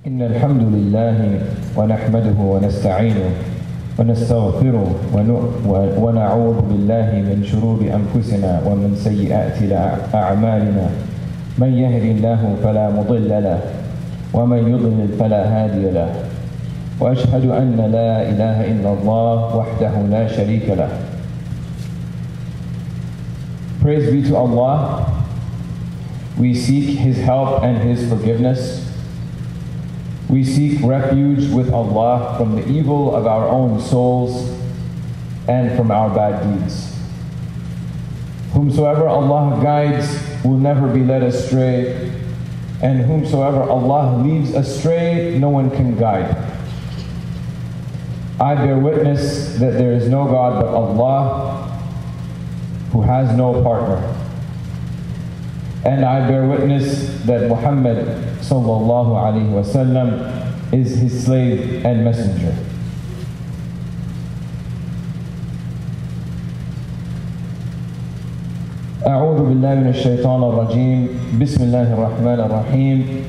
إن الحمد لله ونحمده ونستعينه ونستغفره ونعوذ بالله من شرور أنفسنا ومن سيئات أعمالنا من يهد الله فلا مضل له ومن يضلل فلا هادي له وأشهد أن لا إله إلا الله وحده لا شريك له. Praise be to Allah. We seek His help and His forgiveness. We seek refuge with Allah from the evil of our own souls and from our bad deeds. Whomsoever Allah guides will never be led astray, and whomsoever Allah leaves astray, no one can guide. I bear witness that there is no God but Allah, who has no partner. And I bear witness that Muhammad sallallahu alaihi wasallam is his slave and messenger. أعوذ بالله من الشيطان الرجيم. بسم الله الرحمن الرحيم.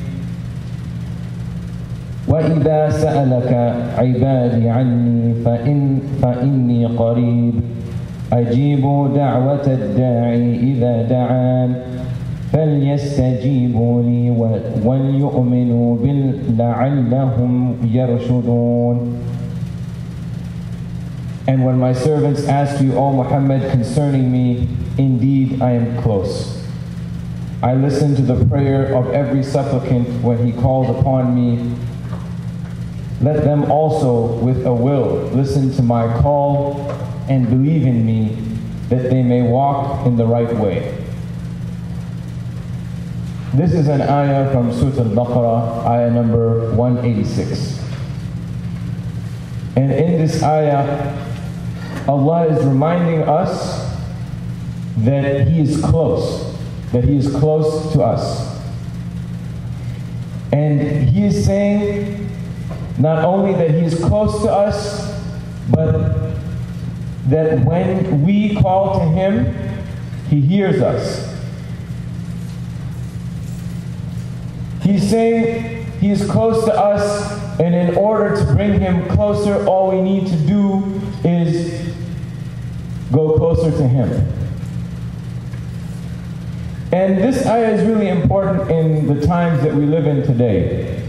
وإذا سألك عبادي عني فإني قريب أجيب دعوة الداعي إذا دعان فليستجيبوا لي وليؤمنوا بي لعلهم يرشدون. And when my servants ask you, O Muhammad, concerning me, indeed I am close. I listen to the prayer of every supplicant when he calls upon me. Let them also, with a will, listen to my call and believe in me, that they may walk in the right way. This is an ayah from Surah Al-Baqarah, ayah number 186. And in this ayah, Allah is reminding us that He is close, that He is close to us. And He is saying not only that He is close to us, but that when we call to Him, He hears us. He's saying He is close to us, and in order to bring Him closer, all we need to do is go closer to Him. And this ayah is really important in the times that we live in today,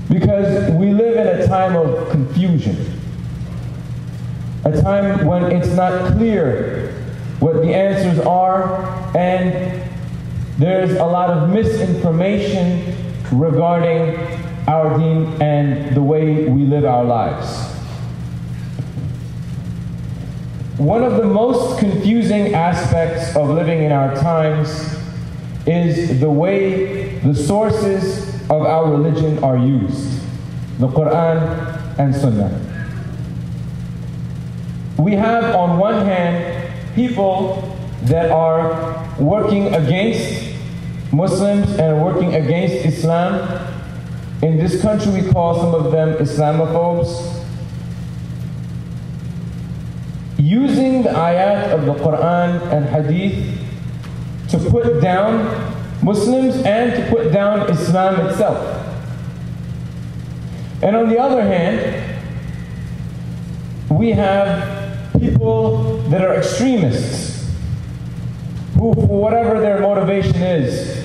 because we live in a time of confusion, a time when it's not clear what the answers are, and there's a lot of misinformation regarding our deen and the way we live our lives. One of the most confusing aspects of living in our times is the way the sources of our religion are used, the Quran and Sunnah. We have on one hand people that are working against Muslims and working against Islam. In this country we call some of them Islamophobes, using the ayat of the Quran and Hadith to put down Muslims and to put down Islam itself. And on the other hand, we have people that are extremists who, for whatever their motivation is,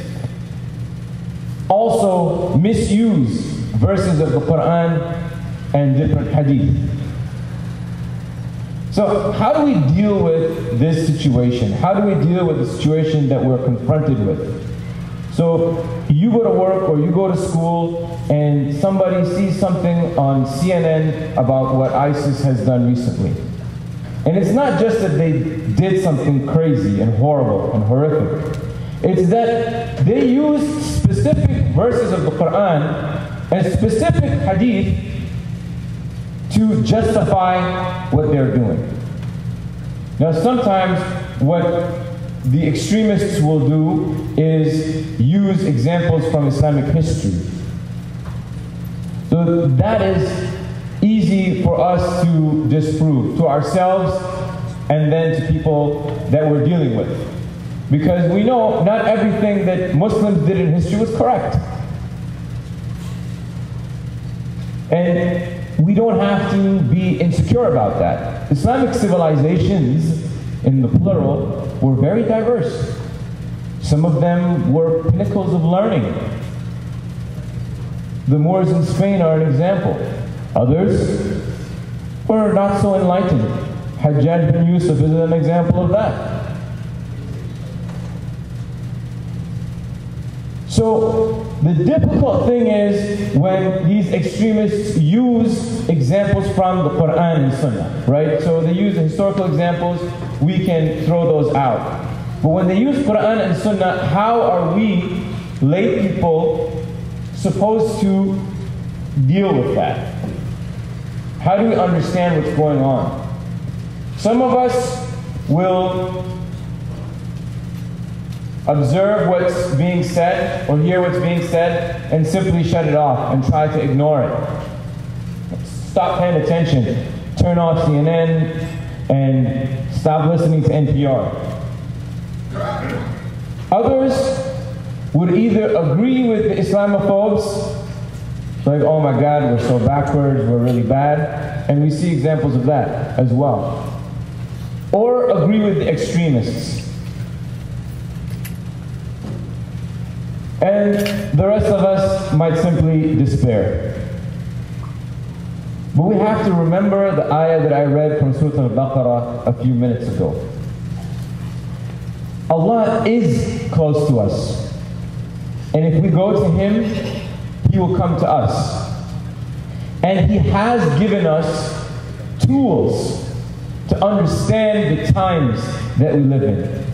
also misuse verses of the Quran and different hadith. So how do we deal with this situation? How do we deal with the situation that we're confronted with? So you go to work or you go to school and somebody sees something on CNN about what ISIS has done recently. And it's not just that they did something crazy and horrible and horrific. It's that they used specific verses of the Quran and specific hadith to justify what they're doing. Now sometimes what the extremists will do is use examples from Islamic history. So that is easy for us to disprove to ourselves and then to people that we're dealing with. Because we know not everything that Muslims did in history was correct. And we don't have to be insecure about that. Islamic civilizations, in the plural, were very diverse. Some of them were pinnacles of learning. The Moors in Spain are an example. Others were not so enlightened. Hajjaj bin Yusuf is an example of that. So the difficult thing is when these extremists use examples from the Quran and Sunnah, right? So they use historical examples, we can throw those out. But when they use Quran and Sunnah, how are we, lay people, supposed to deal with that? How do we understand what's going on? Some of us will observe what's being said or hear what's being said and simply shut it off and try to ignore it. Stop paying attention. Turn off CNN and stop listening to NPR. Others would either agree with the Islamophobes, like, oh my God, we're so backwards, we're really bad, and we see examples of that as well. Or agree with the extremists. And the rest of us might simply despair. But we have to remember the ayah that I read from Surah Al-Baqarah a few minutes ago. Allah is close to us. And if we go to Him, He will come to us. And He has given us tools to understand the times that we live in.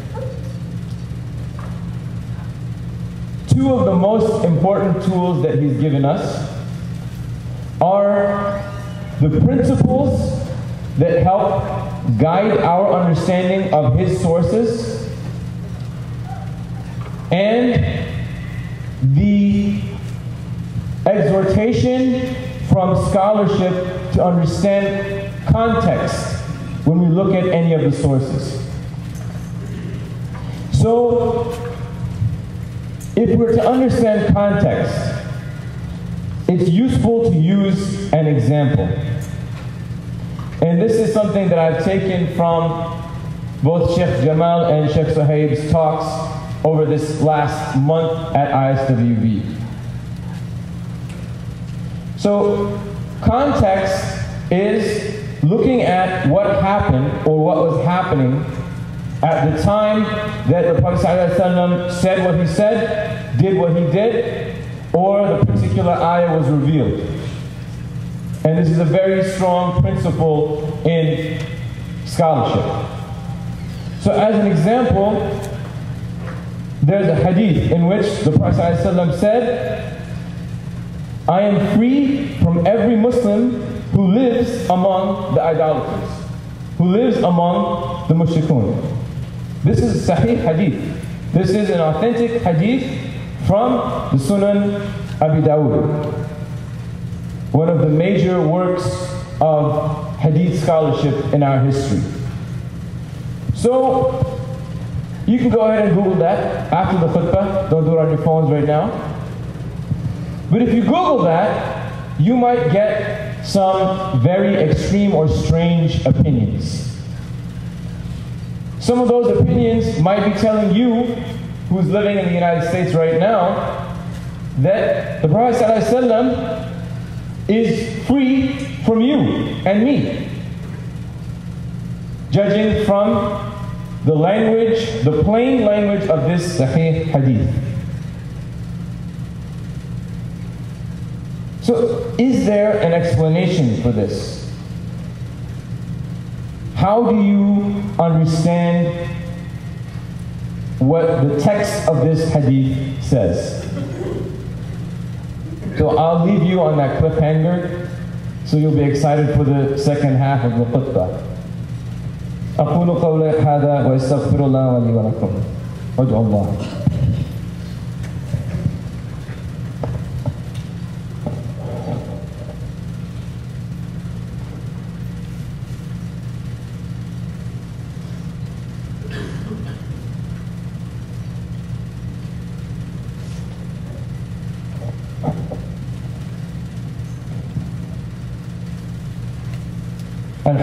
Two of the most important tools that He's given us are the principles that help guide our understanding of His sources and the exhortation from scholarship to understand context when we look at any of the sources. So, if we're to understand context, it's useful to use an example. And this is something that I've taken from both Sheikh Jamal and Sheikh Suhaib's talks over this last month at ISWV. So, context is looking at what happened or what was happening at the time that the Prophet ﷺ said what he said, did what he did, or the particular ayah was revealed. And this is a very strong principle in scholarship. So as an example, there's a hadith in which the Prophet ﷺ said, I am free from every Muslim who lives among the idolaters, who lives among the mushrikun. This is a sahih hadith. This is an authentic hadith from the Sunan Abi Dawud, one of the major works of hadith scholarship in our history. So, you can go ahead and Google that after the khutbah. Don't do it on your phones right now. But if you Google that, you might get some very extreme or strange opinions. Some of those opinions might be telling you, who's living in the United States right now, that the Prophet ﷺ is free from you and me. Judging from the language, the plain language of this Sahih Hadith. So, is there an explanation for this? How do you understand what the text of this Hadith says? So I'll leave you on that cliffhanger, so you'll be excited for the second half of the khutbah. أقول قولي هذا وأستغفر الله لي ولكم وادعوا الله.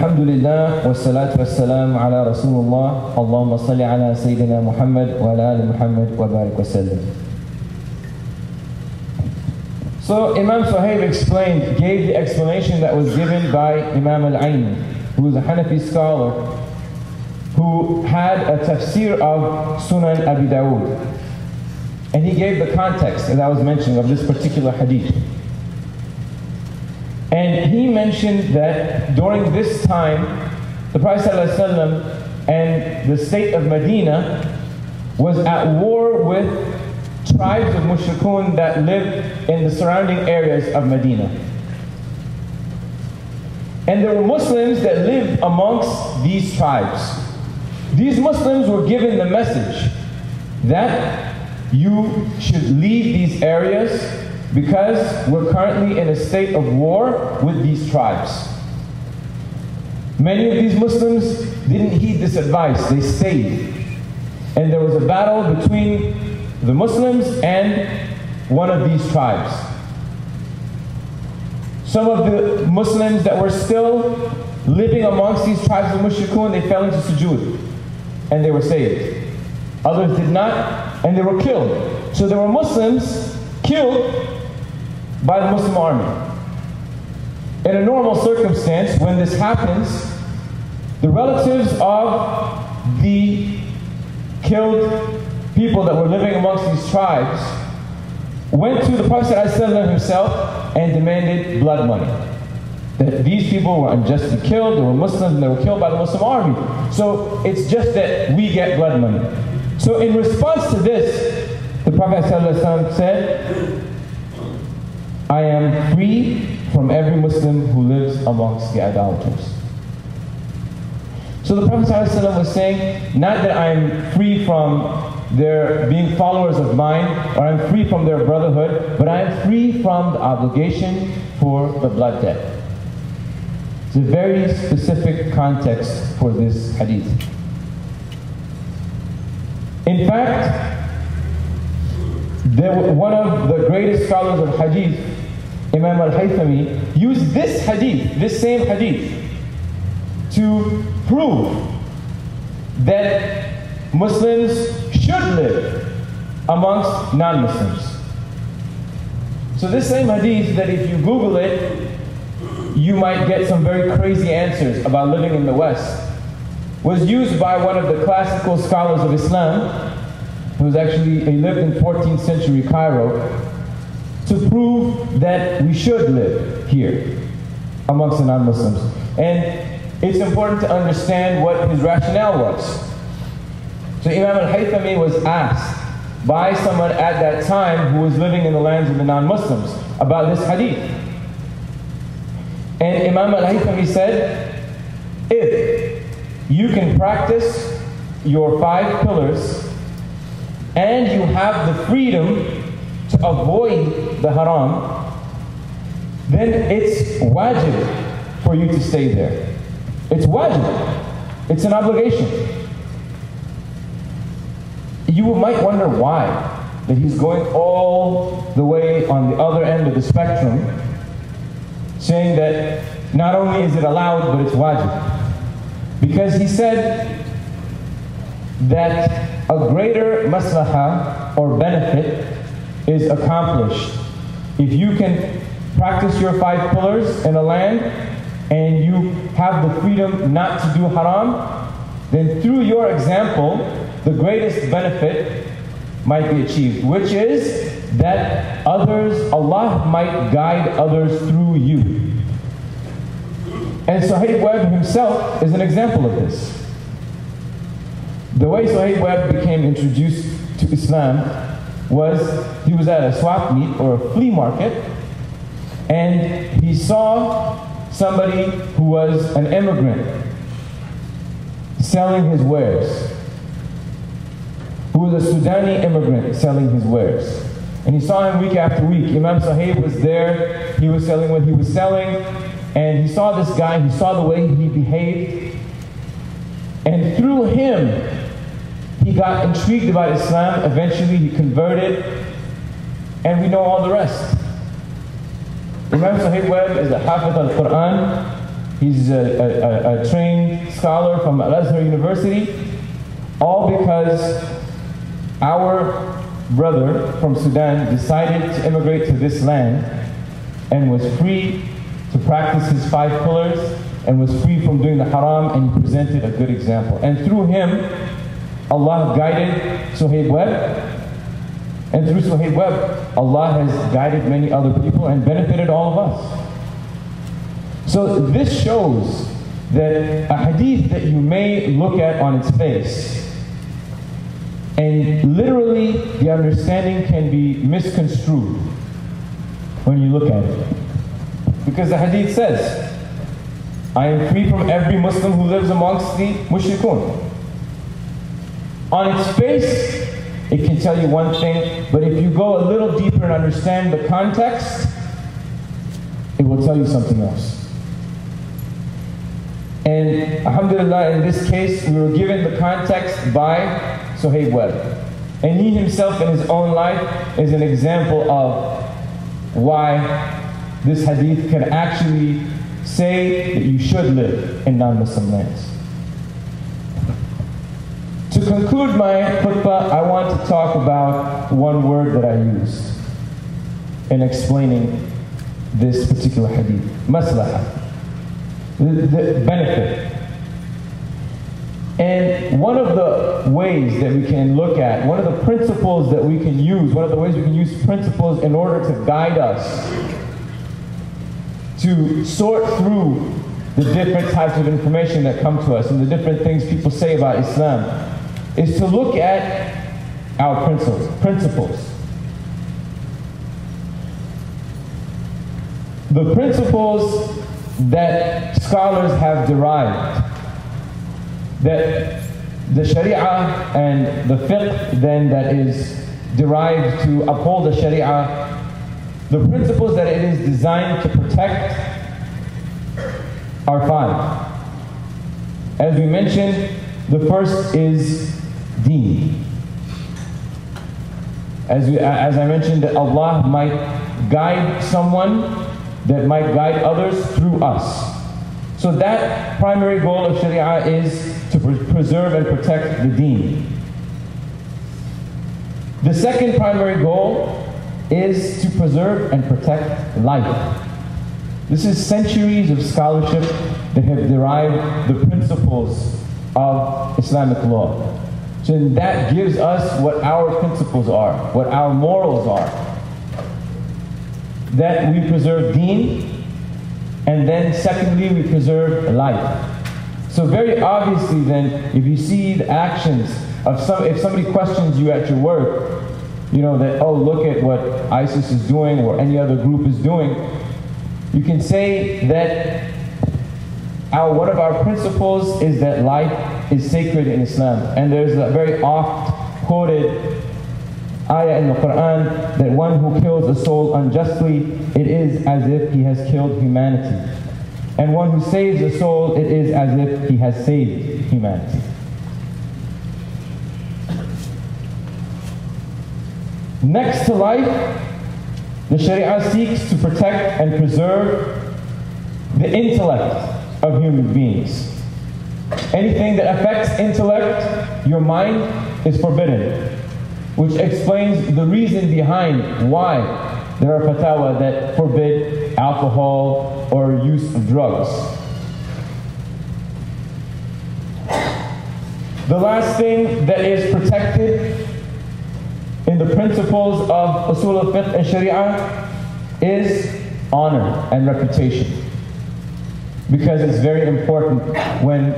Alhamdulillah, wassalatu wassalam ala Rasulullah, Allahumma salli ala Sayyidina Muhammad wa ala ali Muhammad wa barik wa sallam. So Imam Suhaib gave the explanation that was given by Imam al-Aini, who was a Hanafi scholar, who had a tafsir of Sunan Abi Dawud. And he gave the context, as I was mentioning, of this particular hadith. And he mentioned that during this time, the Prophet ﷺ and the state of Medina was at war with tribes of mushrikun that lived in the surrounding areas of Medina. And there were Muslims that lived amongst these tribes. These Muslims were given the message that you should leave these areas because we're currently in a state of war with these tribes. Many of these Muslims didn't heed this advice, they stayed. And there was a battle between the Muslims and one of these tribes. Some of the Muslims that were still living amongst these tribes of mushrikun, they fell into sujood and they were saved. Others did not, and they were killed. So there were Muslims killed by the Muslim army. In a normal circumstance, when this happens, the relatives of the killed people that were living amongst these tribes went to the Prophet ﷺ himself and demanded blood money. That these people were unjustly killed, they were Muslims and they were killed by the Muslim army. So it's just that we get blood money. So in response to this, the Prophet ﷺ said, I am free from every Muslim who lives amongst the idolaters. So the Prophet ﷺ was saying, not that I'm free from their being followers of mine, or I'm free from their brotherhood, but I am free from the obligation for the blood debt. It's a very specific context for this hadith. In fact, one of the greatest scholars of hadith, Imam al-Haythami, used this hadith, this same hadith, to prove that Muslims should live amongst non-Muslims. So this same hadith, that if you Google it, you might get some very crazy answers about living in the West, was used by one of the classical scholars of Islam, he lived in 14th century Cairo, to prove that we should live here amongst the non-Muslims. And it's important to understand what his rationale was. So Imam al-Haythami was asked by someone at that time who was living in the lands of the non-Muslims about this hadith. And Imam al-Haythami said, if you can practice your 5 pillars and you have the freedom to avoid the haram, then it's wajib for you to stay there. It's wajib. It's an obligation. You might wonder why, that he's going all the way on the other end of the spectrum, saying that not only is it allowed, but it's wajib. Because he said that a greater maslaha or benefit is accomplished if you can practice your 5 pillars in a land and you have the freedom not to do haram, then through your example, the greatest benefit might be achieved, which is that Allah might guide others through you. And Suhaib Webb himself is an example of this. The way Suhaib Webb became introduced to Islam was, he was at a swap meet or a flea market, and he saw somebody who was an immigrant selling his wares, who was a Sudani immigrant selling his wares. And he saw him week after week. Imam Suhaib was there, he was selling what he was selling, and he saw this guy, he saw the way he behaved, and through him, he got intrigued about Islam. Eventually he converted, and we know all the rest. Imam Suhaib Webb is a Hafiz al-Quran. He's a trained scholar from Al-Azhar University, all because our brother from Sudan decided to immigrate to this land and was free to practice his 5 pillars and was free from doing the haram, and he presented a good example. And through him, Allah guided Suhaib Webb, and through Suhaib Webb, Allah has guided many other people and benefited all of us. So this shows that a hadith that you may look at on its face, and literally the understanding can be misconstrued when you look at it. Because the hadith says, I am free from every Muslim who lives amongst the mushrikun. On its face, it can tell you one thing, but if you go a little deeper and understand the context, it will tell you something else. And alhamdulillah, in this case, we were given the context by Suhaib Webb. And he himself in his own life is an example of why this hadith can actually say that you should live in non-Muslim lands. To conclude my khutbah, I want to talk about one word that I used in explaining this particular hadith. Maslaha. The benefit. And one of the ways that we can look at, one of the principles that we can use, one of the ways we can use principles in order to guide us to sort through the different types of information that come to us and the different things people say about Islam, is to look at our principles. The principles that scholars have derived, that the Sharia and the fiqh then that is derived to uphold the Sharia, the principles that it is designed to protect are 5. As we mentioned, the first is deen. As I mentioned, that Allah might guide someone that might guide others through us. So that primary goal of Sharia is to preserve and protect the deen. The second primary goal is to preserve and protect life. This is centuries of scholarship that have derived the principles of Islamic law. So that gives us what our principles are, what our morals are. That we preserve deen, and then secondly, we preserve life. So very obviously then, if you see the actions of if somebody questions you at your work, you know that, oh, look at what ISIS is doing or any other group is doing, you can say that one of our principles is that life is sacred in Islam. And there's a very oft quoted ayah in the Quran that one who kills a soul unjustly, it is as if he has killed humanity. And one who saves a soul, it is as if he has saved humanity. Next to life, the Sharia seeks to protect and preserve the intellect of human beings. Anything that affects intellect, your mind, is forbidden. Which explains the reason behind why there are fatwa that forbid alcohol or use of drugs. The last thing that is protected in the principles of Usul al-Fiqh and Sharia is honor and reputation. Because it's very important when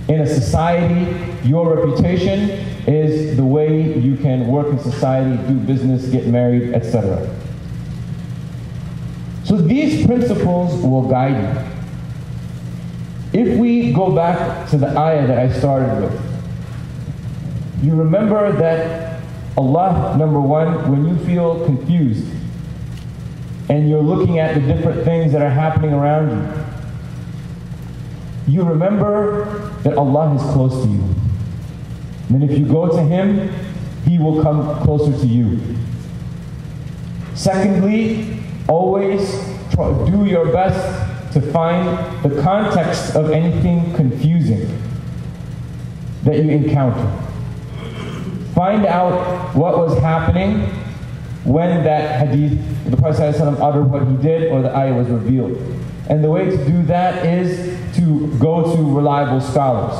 in a society, your reputation is the way you can work in society, do business, get married, etc. So these principles will guide you. If we go back to the ayah that I started with, you remember that Allah, number one, when you feel confused and you're looking at the different things that are happening around you, you remember that Allah is close to you. And if you go to Him, He will come closer to you. Secondly, always do your best to find the context of anything confusing that you encounter. Find out what was happening when that hadith, the Prophet ﷺ uttered what he did or the ayah was revealed. And the way to do that is to go to reliable scholars,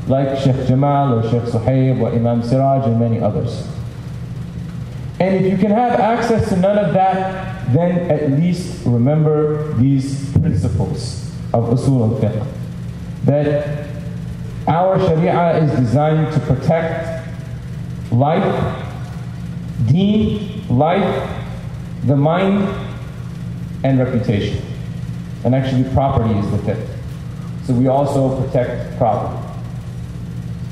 like Sheikh Jamal or Sheikh Suhaib or Imam Siraj and many others. And if you can have access to none of that, then at least remember these principles of usul al-fiqh. That our sharia is designed to protect life, deen, life, the mind, and reputation. And actually property is the fifth. So we also protect property.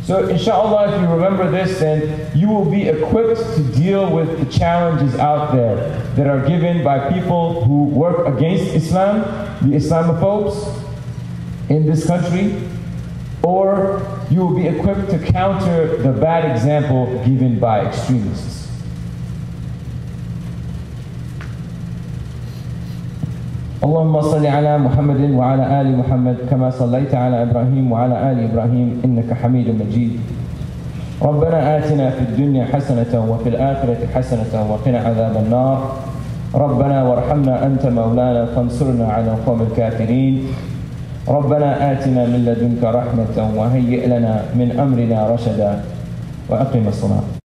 So inshallah, if you remember this, then you will be equipped to deal with the challenges out there that are given by people who work against Islam, the Islamophobes in this country, or you will be equipped to counter the bad example given by extremists. اللهم صل على محمد وعلى آل محمد كما صليت على إبراهيم وعلى آل إبراهيم إنك حميد مجيد. ربنا آتنا في الدنيا حسنة وفي الآخرة حسنة وقنا عذاب النار. ربنا وارحمنا أنت مولانا فانصرنا على القوم الكافرين. ربنا آتنا من لدنك رحمة وهيئ لنا من أمرنا رشدا وأقم الصلاة.